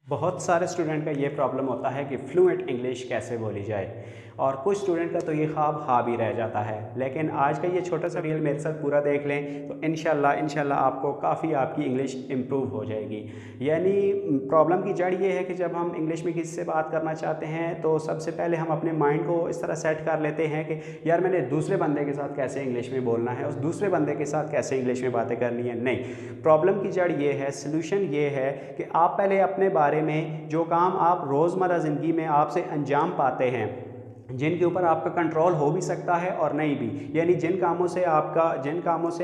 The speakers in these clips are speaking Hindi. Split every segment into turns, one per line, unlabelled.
बहुत सारे स्टूडेंट का ये प्रॉब्लम होता है कि फ्लुएंट इंग्लिश कैसे बोली जाए, और कुछ स्टूडेंट का तो ये ख्वाब हावी रह जाता है। लेकिन आज का ये छोटा सा रील मेरे साथ पूरा देख लें तो इंशाल्लाह आपको काफ़ी आपकी इंग्लिश इम्प्रूव हो जाएगी। यानी प्रॉब्लम की जड़ ये है कि जब हम इंग्लिश में किसी से बात करना चाहते हैं तो सबसे पहले हम अपने माइंड को इस तरह सेट कर लेते हैं कि यार मैंने दूसरे बंदे के साथ कैसे इंग्लिश में बोलना है, उस दूसरे बंदे के साथ कैसे इंग्लिश में बातें करनी है। नहीं, प्रॉब्लम की जड़ ये है, सलूशन ये है कि आप पहले अपने बारे में जो काम आप रोज़मर्रा ज़िंदगी में आपसे अंजाम पाते हैं, जिनके ऊपर आपका कंट्रोल हो भी सकता है और नहीं भी, यानी जिन कामों से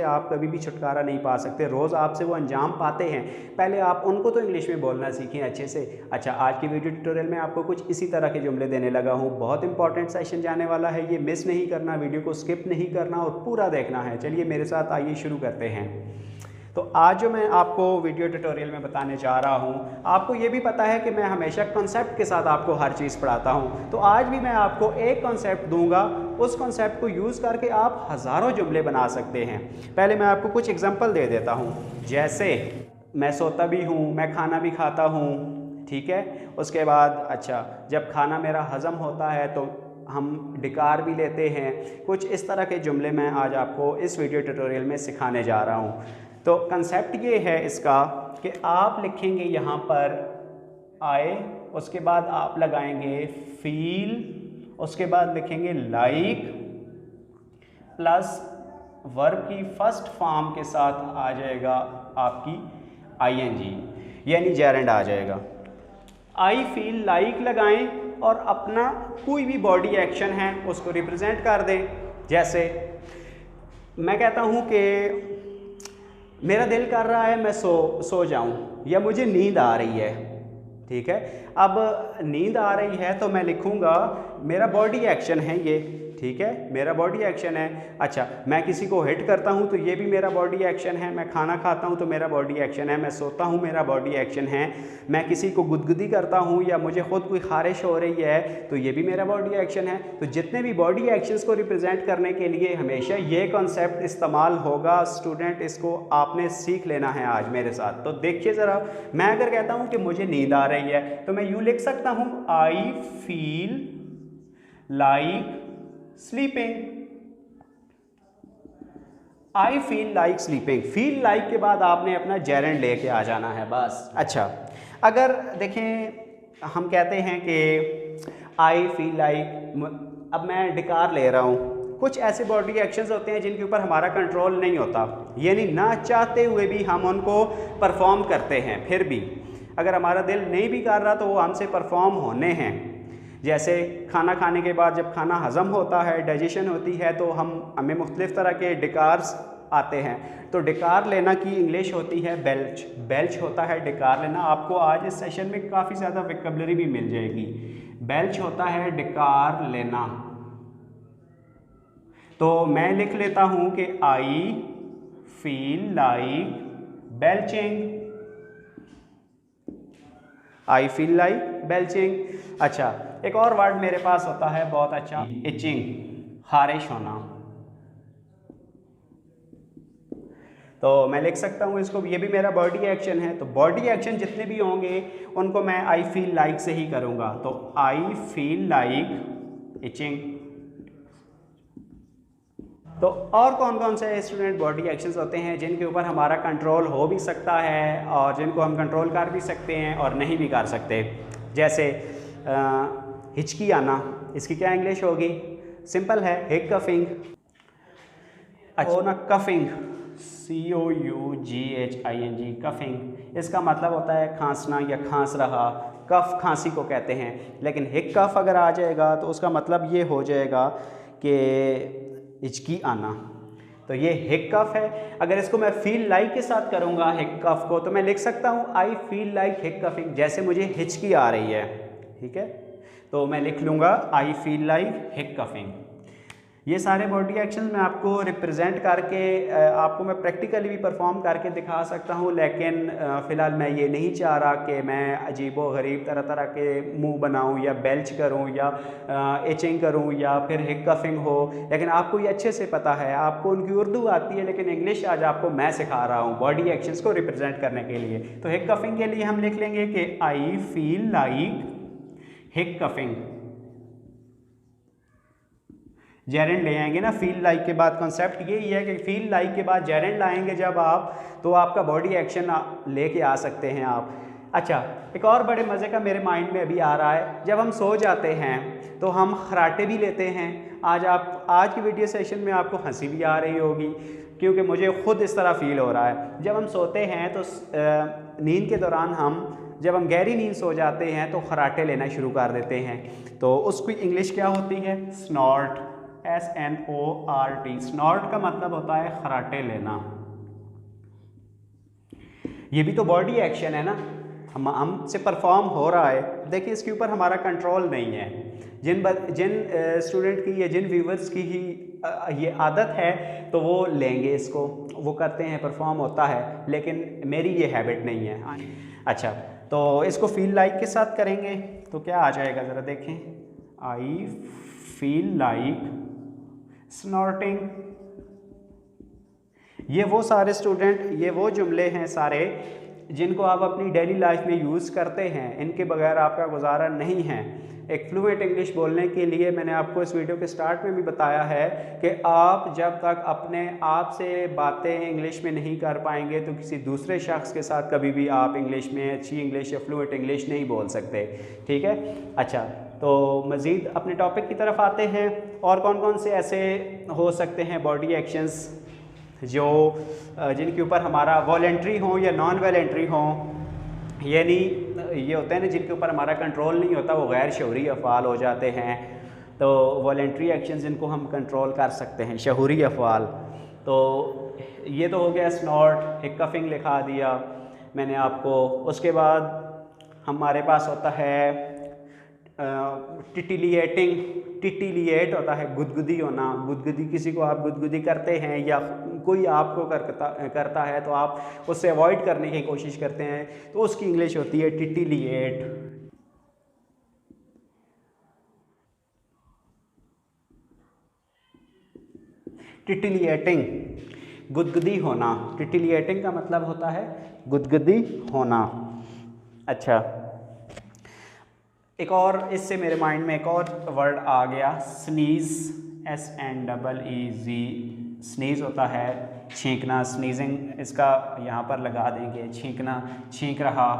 आप कभी भी छुटकारा नहीं पा सकते, रोज़ आपसे वो अंजाम पाते हैं, पहले आप उनको तो इंग्लिश में बोलना सीखें अच्छे से। अच्छा, आज की वीडियो ट्यूटोरियल में आपको कुछ इसी तरह के जुमले देने लगा हूँ। बहुत इंपॉर्टेंट सेशन जाने वाला है, ये मिस नहीं करना, वीडियो को स्किप नहीं करना और पूरा देखना है। चलिए मेरे साथ आइए शुरू करते हैं। तो आज जो मैं आपको वीडियो ट्यूटोरियल में बताने जा रहा हूँ, आपको ये भी पता है कि मैं हमेशा कॉन्सेप्ट के साथ आपको हर चीज़ पढ़ाता हूँ, तो आज भी मैं आपको एक कॉन्सेप्ट दूंगा, उस कॉन्सेप्ट को यूज़ करके आप हज़ारों जुमले बना सकते हैं। पहले मैं आपको कुछ एग्जांपल दे देता हूँ, जैसे मैं सोता भी हूँ, मैं खाना भी खाता हूँ, ठीक है। उसके बाद अच्छा, जब खाना मेरा हज़म होता है तो हम डिकार भी लेते हैं। कुछ इस तरह के जुमले मैं आज आपको इस वीडियो ट्यूटोरियल में सिखाने जा रहा हूँ। तो कंसेप्ट ये है इसका कि आप लिखेंगे यहाँ पर आए, उसके बाद आप लगाएंगे फील, उसके बाद लिखेंगे लाइक, प्लस वर्ब की फर्स्ट फॉर्म के साथ आ जाएगा आपकी आईएनजी, यानी जेरेंड आ जाएगा। आई फील लाइक लगाएं और अपना कोई भी बॉडी एक्शन है उसको रिप्रेजेंट कर दें। जैसे मैं कहता हूँ कि मेरा दिल कर रहा है मैं सो जाऊं, या मुझे नींद आ रही है, ठीक है। अब नींद आ रही है तो मैं लिखूंगा, मेरा बॉडी एक्शन है ये, ठीक है, मेरा बॉडी एक्शन है। अच्छा, मैं किसी को हिट करता हूँ तो ये भी मेरा बॉडी एक्शन है। मैं खाना खाता हूँ तो मेरा बॉडी एक्शन है। मैं सोता हूँ, मेरा बॉडी एक्शन है। मैं किसी को गुदगुदी करता हूँ या मुझे खुद कोई खारिश हो रही है तो ये भी मेरा बॉडी एक्शन है। तो जितने भी बॉडी एक्शंस को रिप्रेजेंट करने के लिए हमेशा ये कॉन्सेप्ट इस्तेमाल होगा। स्टूडेंट, इसको आपने सीख लेना है आज मेरे साथ। तो देखिए ज़रा, मैं अगर कहता हूँ कि मुझे नींद आ रही है तो मैं यूँ लिख सकता हूँ, आई फील लाइक स्लीपिंग। आई feel like sleeping. Feel like के बाद आपने अपना जेरेंड लेके आ जाना है बस। अच्छा, अगर देखें हम कहते हैं कि आई फील लाइक, अब मैं डिकार ले रहा हूँ। कुछ ऐसे बॉडी एक्शंस होते हैं जिनके ऊपर हमारा कंट्रोल नहीं होता, यानी ना चाहते हुए भी हम उनको परफॉर्म करते हैं। फिर भी अगर हमारा दिल नहीं भी कर रहा तो वो हमसे परफॉर्म होने हैं। जैसे खाना खाने के बाद जब खाना हज़म होता है, डाइजेशन होती है, तो हमें मुख्तलिफ़ तरह के डिकारस आते हैं। तो डिकार लेना की इंग्लिश होती है बेल्च। बेल्च होता है डिकार लेना। आपको आज इस सेशन में काफ़ी ज़्यादा वोकैबुलरी भी मिल जाएगी। बेल्च होता है डिकार लेना। तो मैं लिख लेता हूँ कि आई फील लाइक बेल्चिंग। आई फील लाइक बेल्चिंग। अच्छा, एक और वर्ड मेरे पास होता है बहुत अच्छा, इचिंग, खारिश होना। तो मैं लिख सकता हूँ इसको, ये भी मेरा बॉडी एक्शन है। तो बॉडी एक्शन जितने भी होंगे उनको मैं आई फील लाइक से ही करूँगा। तो आई फील लाइक इचिंग। तो और कौन कौन से स्टूडेंट बॉडी एक्शंस होते हैं जिनके ऊपर हमारा कंट्रोल हो भी सकता है और जिनको हम कंट्रोल कर भी सकते हैं और नहीं भी कर सकते। जैसे हिचकी आना, इसकी क्या इंग्लिश होगी? सिंपल है, हिकफिंग। अच्छा ना, कफिंग, COUGHING, कफिंग। इसका मतलब होता है खांसना या खांस रहा। कफ खांसी को कहते हैं। लेकिन हिक कफ अगर आ जाएगा तो उसका मतलब ये हो जाएगा कि हिचकी आना। तो ये हिक कफ है। अगर इसको मैं फील लाइक के साथ करूँगा हिक कफ को, तो मैं लिख सकता हूँ आई फील लाइक हिक कफिंग, जैसे मुझे हिचकी आ रही है, ठीक है। तो मैं लिख लूँगा आई फील लाइक हिक कफिंग। ये सारे बॉडी एक्शंस मैं आपको रिप्रेजेंट करके आपको मैं प्रैक्टिकली भी परफॉर्म करके दिखा सकता हूँ, लेकिन फ़िलहाल मैं ये नहीं चाह रहा कि मैं अजीबो गरीब तरह तरह के मुंह बनाऊँ या बेल्च करूँ या एचिंग करूँ या फिर हिक कफिंग हो। लेकिन आपको ये अच्छे से पता है, आपको उनकी उर्दू आती है, लेकिन इंग्लिश आज आपको मैं सिखा रहा हूँ बॉडी एक्शंस को रिप्रेजेंट करने के लिए। तो हिक कफिंग के लिए हम लिख लेंगे कि आई फील लाइक हिक कफिंग। जेरेंड ले आएंगे ना, फील लाइक के बाद कॉन्सेप्ट यही है कि फील लाइक के बाद जेरेंड लाएंगे जब आप, तो आपका बॉडी एक्शन लेके आ सकते हैं आप। अच्छा, एक और बड़े मज़े का मेरे माइंड में अभी आ रहा है, जब हम सो जाते हैं तो हम खराटे भी लेते हैं। आज की वीडियो सेशन में आपको हंसी भी आ रही होगी, क्योंकि मुझे ख़ुद इस तरह फील हो रहा है। जब हम सोते हैं तो नींद के दौरान जब हम गहरी नींद सो जाते हैं तो खराटे लेना शुरू कर देते हैं। तो उसकी इंग्लिश क्या होती है? Snort, SNORT। स्नॉर्ट का मतलब होता है खराटे लेना। ये भी तो बॉडी एक्शन है ना, हमसे परफॉर्म हो रहा है। देखिए, इसके ऊपर हमारा कंट्रोल नहीं है। जिन स्टूडेंट की या जिन व्यूवर्स की ही ये आदत है तो वो लेंगे इसको, वो करते हैं, परफॉर्म होता है, लेकिन मेरी ये हैबिट नहीं है। अच्छा, तो इसको फील लाइक के साथ करेंगे तो क्या आ जाएगा ज़रा देखें। I feel like snorting. ये वो सारे स्टूडेंट, ये वो जुमले हैं सारे जिनको आप अपनी डेली लाइफ में यूज़ करते हैं, इनके बगैर आपका गुजारा नहीं है। एक फ्लुएंट इंग्लिश बोलने के लिए मैंने आपको इस वीडियो के स्टार्ट में भी बताया है कि आप जब तक अपने आप से बातें इंग्लिश में नहीं कर पाएंगे तो किसी दूसरे शख्स के साथ कभी भी आप इंग्लिश में अच्छी इंग्लिश या फ्लुएंट इंग्लिश नहीं बोल सकते। ठीक है। अच्छा, तो मज़ीद अपने टॉपिक की तरफ आते हैं। और कौन कौन से ऐसे हो सकते हैं बॉडी एक्शंस जो जिनके ऊपर हमारा वॉलेंट्री हो या नॉन वॉलेंट्री हो, यानी ये होते हैं ना जिनके ऊपर हमारा कंट्रोल नहीं होता, वो गैर शऊरी अफ़आल हो जाते हैं। तो वॉलेंट्री एक्शन जिनको हम कंट्रोल कर सकते हैं, शऊरी अफ़आल। तो ये तो हो गया स्नॉट, एक कफिंग लिखा दिया मैंने आपको। उसके बाद हमारे पास होता है टिटिलिएटिंग। टिटिलिएट होता है गुदगुदी होना। गुदगुदी, किसी को आप गुदगुदी करते हैं या कोई आपको करता है तो आप उससे अवॉइड करने की कोशिश करते हैं, तो उसकी इंग्लिश होती है टिटिलिएट। टिटिलिएटिंग, गुदगुदी होना। टिटिलिएटिंग का मतलब होता है गुदगुदी होना। अच्छा, एक और इससे मेरे माइंड में एक और वर्ड आ गया, स्नीज़, SNEEZ। स्नीज़ होता है छींकना, स्नीजिंग, इसका यहाँ पर लगा देंगे छींकना, छींक रहा।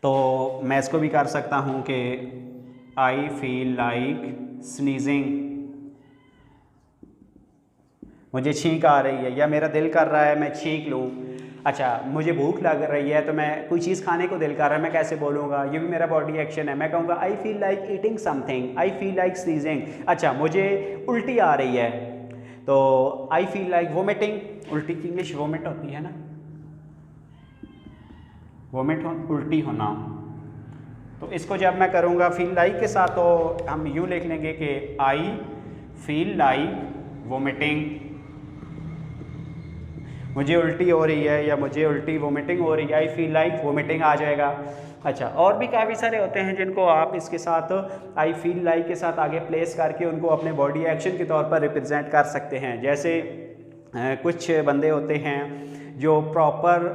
तो मैं इसको भी कर सकता हूँ कि आई फील लाइक स्नीजिंग, मुझे छींक आ रही है या मेरा दिल कर रहा है मैं छींक लूँ। अच्छा, मुझे भूख लग रही है तो मैं कोई चीज़ खाने को दिल कर रहा है, मैं कैसे बोलूँगा? ये भी मेरा बॉडी एक्शन है। मैं कहूँगा आई फील लाइक ईटिंग समथिंग, आई फील लाइक स्नीजिंग। अच्छा, मुझे उल्टी आ रही है तो आई फील लाइक वोमिटिंग। उल्टी की इंग्लिश वोमिट होती है ना, वोमिट उल्टी होना। तो इसको जब मैं करूँगा फील लाइक के साथ तो हम यूँ लिख लेंगे कि आई फील लाइक वोमिटिंग, मुझे उल्टी हो रही है या मुझे उल्टी वोमिटिंग हो रही है, आई फील लाइक वोमिटिंग आ जाएगा। अच्छा, और भी काफ़ी सारे होते हैं जिनको आप इसके साथ आई फील लाइक के साथ आगे प्लेस करके उनको अपने बॉडी एक्शन के तौर पर रिप्रेजेंट कर सकते हैं। जैसे कुछ बंदे होते हैं जो प्रॉपर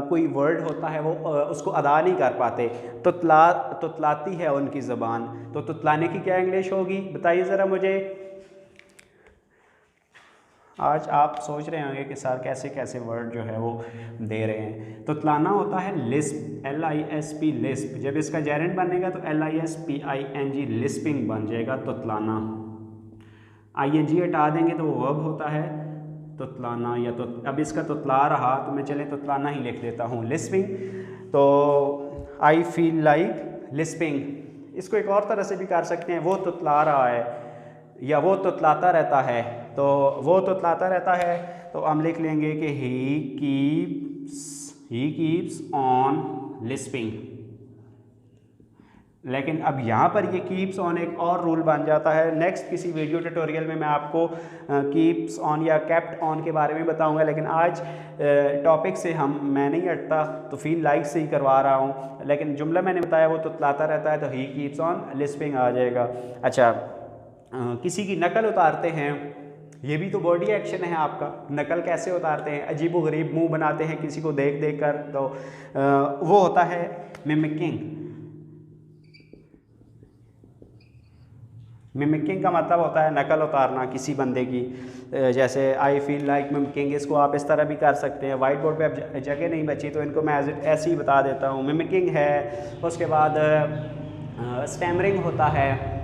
कोई वर्ड होता है वो उसको अदा नहीं कर पाते, तुतलाती है उनकी ज़बान। तो तुतलाने की क्या इंग्लिश होगी बताइए ज़रा मुझे। आज आप सोच रहे होंगे कि सर कैसे कैसे वर्ड जो है वो दे रहे हैं। तुतलाना होता है लिस्प, LISP, लिस्प। जब इसका जेरेंड बनेगा तो LISPING, लिस्पिंग बन जाएगा तुतलाना। ING हटा देंगे तो वो वर्ब होता है तुतलाना, या तो अब इसका तुतला रहा तो मैं चले तुतलाना ही लिख देता हूँ, लिस्पिंग। तो आई फील लाइक लिस्पिंग। इसको एक और तरह से भी कर सकते हैं, वो तुतला रहा है या वो तुतलाता रहता है। तो वो तुतलाता रहता है तो हम लिख लेंगे कि ही कीप्स ऑन लिस्पिंग। लेकिन अब यहाँ पर ये कीप्स ऑन एक और रूल बन जाता है। नेक्स्ट किसी वीडियो ट्यूटोरियल में मैं आपको कीप्स ऑन या केप्ट ऑन के बारे में बताऊंगा, लेकिन आज टॉपिक से मैं नहीं हटता तो फील लाइक से ही करवा रहा हूँ, लेकिन जुमला मैंने बताया वो तो लाता रहता है, तो ही कीप्स ऑन लिस्पिंग आ जाएगा। अच्छा, किसी की नकल उतारते हैं, ये भी तो बॉडी एक्शन है आपका। नकल कैसे उतारते हैं? अजीबोगरीब मुंह बनाते हैं किसी को देख देख कर, तो वो होता है मिमिकिंग। मिमिकिंग का मतलब होता है नकल उतारना किसी बंदे की। जैसे आई फील लाइक मिमिकिंग, इसको आप इस तरह भी कर सकते हैं। वाइट बोर्ड पे अब जगह नहीं बची तो इनको मैं ऐसे ही बता देता हूँ। मिमिकिंग है। उसके बाद स्टैमरिंग होता है,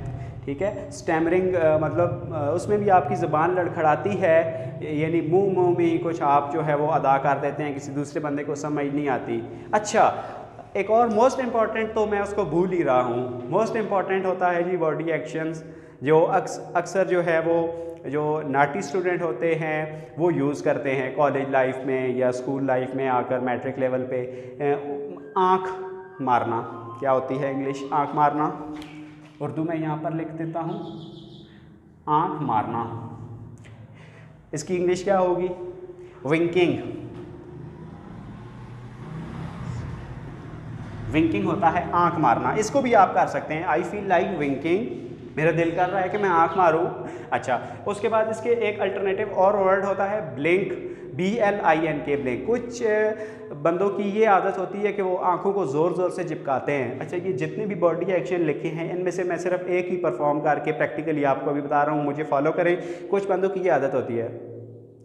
ठीक है। स्टैमरिंग मतलब उसमें भी आपकी ज़बान लड़खड़ाती है, यानी मुंह में ही कुछ आप जो है वो अदा कर देते हैं, किसी दूसरे बंदे को समझ नहीं आती। अच्छा, एक और मोस्ट इम्पॉर्टेंट तो मैं उसको भूल ही रहा हूँ। मोस्ट इम्पॉर्टेंट होता है जी बॉडी एक्शंस, जो अक्सर जो है वो जो नाटी स्टूडेंट होते हैं वो यूज़ करते हैं कॉलेज लाइफ में या स्कूल लाइफ में आकर मैट्रिक लेवल पे। आँख मारना क्या होती है इंग्लिश? आँख मारना। उर्दू में यहाँ पर लिख देता हूँ, आँख मारना। इसकी इंग्लिश क्या होगी? विंकिंग। विंकिंग होता है आंख मारना। इसको भी आप कर सकते हैं, आई फील लाइक विंकिंग, मेरा दिल कर रहा है कि मैं आंख मारूं। अच्छा, उसके बाद इसके एक अल्टरनेटिव और वर्ड होता है ब्लिंक, BLINK, ब्लिंक। कुछ बंदों की ये आदत होती है कि वो आंखों को ज़ोर ज़ोर से चिपकाते हैं। अच्छा, ये जितने भी बॉडी एक्शन लिखे हैं इनमें से मैं सिर्फ एक ही परफॉर्म करके प्रैक्टिकली आपको अभी बता रहा हूँ, मुझे फॉलो करें। कुछ बंदों की ये आदत होती है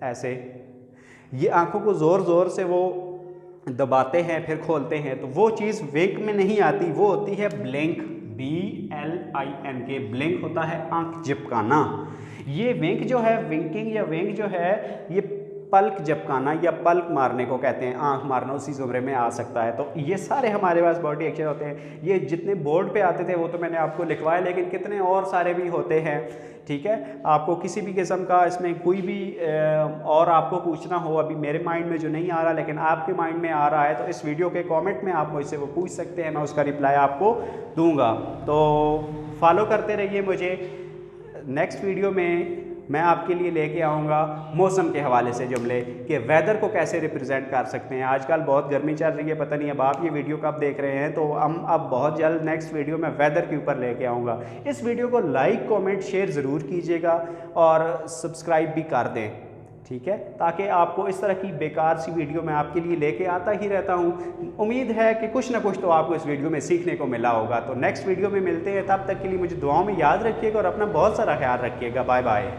ऐसे, ये आंखों को ज़ोर ज़ोर से वो दबाते हैं फिर खोलते हैं, तो वो चीज़ विंक में नहीं आती, वो होती है ब्लिंक, BLINK। ब्लिंक होता है आंख झपकाना। ये विंक जो है, विंकिंग या विंक जो है, ये पलक झपकाना या पलक मारने को कहते हैं। आंख मारना उसी ज़ुमरे में आ सकता है। तो ये सारे हमारे पास बॉडी एक्शन होते हैं। ये जितने बोर्ड पे आते थे वो तो मैंने आपको लिखवाए, लेकिन कितने और सारे भी होते हैं, ठीक है। आपको किसी भी किस्म का इसमें कोई भी और आपको पूछना हो, अभी मेरे माइंड में जो नहीं आ रहा लेकिन आपके माइंड में आ रहा है, तो इस वीडियो के कमेंट में आप मुझसे वो पूछ सकते हैं, मैं उसका रिप्लाई आपको दूंगा। तो फॉलो करते रहिए मुझे। नेक्स्ट वीडियो में मैं आपके लिए लेके आऊँगा मौसम के हवाले से जुमले, कि वेदर को कैसे रिप्रेजेंट कर सकते हैं। आजकल बहुत गर्मी चल रही है, पता नहीं अब आप ये वीडियो कब देख रहे हैं, तो हम अब बहुत जल्द नेक्स्ट वीडियो में वेदर के ऊपर लेके आऊँगा। इस वीडियो को लाइक कमेंट शेयर ज़रूर कीजिएगा और सब्सक्राइब भी कर दें, ठीक है, ताकि आपको इस तरह की बेकार सी वीडियो मैं आपके लिए लेके आता ही रहता हूँ। उम्मीद है कि कुछ ना कुछ तो आपको इस वीडियो में सीखने को मिला होगा। तो नेक्स्ट वीडियो में मिलते हैं, तब तक के लिए मुझे दुआओं में याद रखिएगा और अपना बहुत सारा ख्याल रखिएगा। Bye bye.